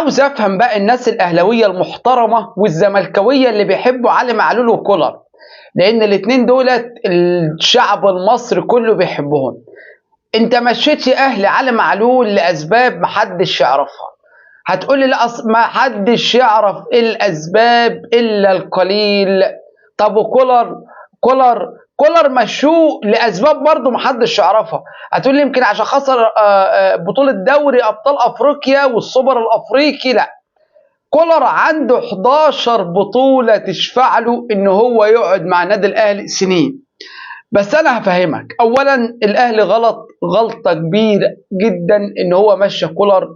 عاوز افهم بقى الناس الاهلاويه المحترمه والزملكاويه اللي بيحبوا علي معلول وكولر، لان الاتنين دولت الشعب المصري كله بيحبهم. انت مشيت يا اهلي علي معلول لاسباب محدش يعرفها. هتقولي لا ما حدش يعرف الاسباب الا القليل. طب وكولر؟ كولر مشوه لاسباب برضه محدش يعرفها. هتقولي يمكن عشان خسر بطولة دوري ابطال افريقيا والسوبر الافريقي. لا، كولر عنده 11 بطولة تشفع له ان هو يقعد مع النادي الاهلي سنين. بس انا هفهمك، اولا الاهلي غلطة كبيرة جدا ان هو مشى كولر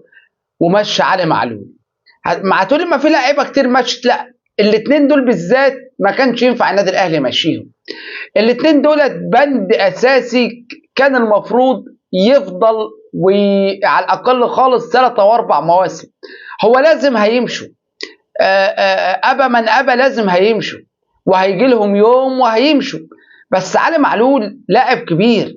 ومشى علي معلول. هتقولي ما في لعيبه كتير مشت، لا، الاثنين دول بالذات ما كانش ينفع النادي الاهلي يمشيهم. الاثنين دول بند اساسي كان المفروض يفضل، وعلى الاقل خالص 3 او 4 مواسم. هو لازم هيمشوا، ابى من ابى لازم هيمشوا، وهيجي لهم يوم وهيمشوا. بس علي معلول لاعب كبير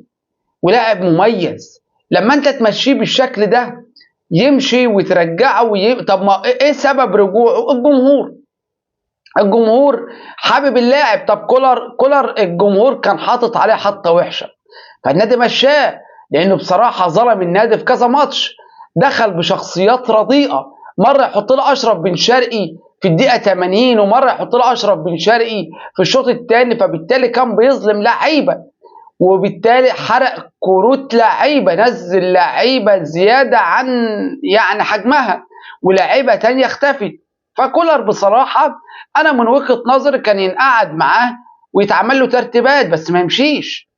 ولاعب مميز، لما انت تمشيه بالشكل ده يمشي وترجعه طب ما ايه سبب رجوعه؟ الجمهور حابب اللاعب. طب كولر الجمهور كان حاطط عليه حطه وحشه، فالنادي مشاه لانه بصراحه ظلم النادي في كذا ماتش. دخل بشخصيات رديئه، مره يحط له اشرف بن شرقي في الدقيقه 80، ومره يحط له اشرف بن شرقي في الشوط الثاني، فبالتالي كان بيظلم لعيبه، وبالتالي حرق كروت لعيبه، نزل لعيبه زياده عن يعني حجمها، ولاعيبه تانية اختفت. فكولر بصراحه انا من وجهه نظري كان ينقعد معاه ويتعمل له ترتيبات، بس ما يمشيش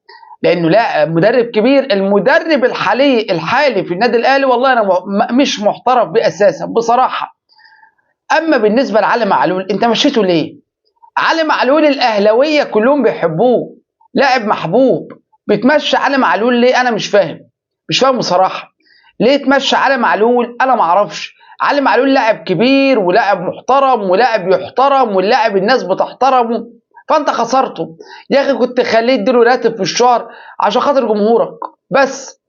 لانه لا، مدرب كبير. المدرب الحالي في النادي الاهلي والله انا مش محترف بيه اساسا بصراحه. اما بالنسبه لعلي معلول، انت مشيته ليه؟ علي معلول الاهلاويه كلهم بيحبوه، لاعب محبوب. بتمشي علي معلول ليه؟ انا مش فاهم بصراحه. ليه تمشي علي معلول؟ انا ما اعرفش. علي معلول لاعب كبير ولاعب محترم ولاعب يحترم واللاعب الناس بتحترمه، فانت خسرته. يا اخي كنت خليه يديله راتب في الشهر عشان خاطر جمهورك بس،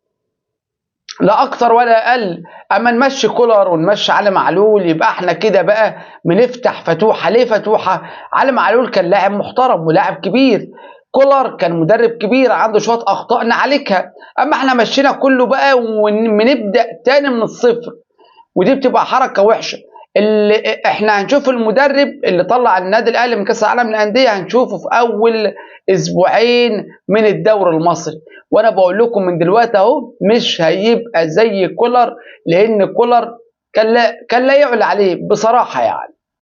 لا اكتر ولا اقل. اما نمشي كولر ونمشي علي معلول يبقى احنا كده بقى بنفتح فتوحه. ليه فتوحه؟ علي معلول كان لاعب محترم ولاعب كبير، كولر كان مدرب كبير عنده شويه اخطاء نعالجها. اما احنا مشينا كله بقى ونبدا تاني من الصفر، ودي بتبقى حركه وحشه. اللي احنا هنشوف المدرب اللي طلع النادي الاهلي من كاس العالم للانديه هنشوفه في اول اسبوعين من الدوري المصري، وانا بقول لكم من دلوقتي اهو مش هيبقى زي كولر، لان كولر كان لا يعلى عليه بصراحه يعني.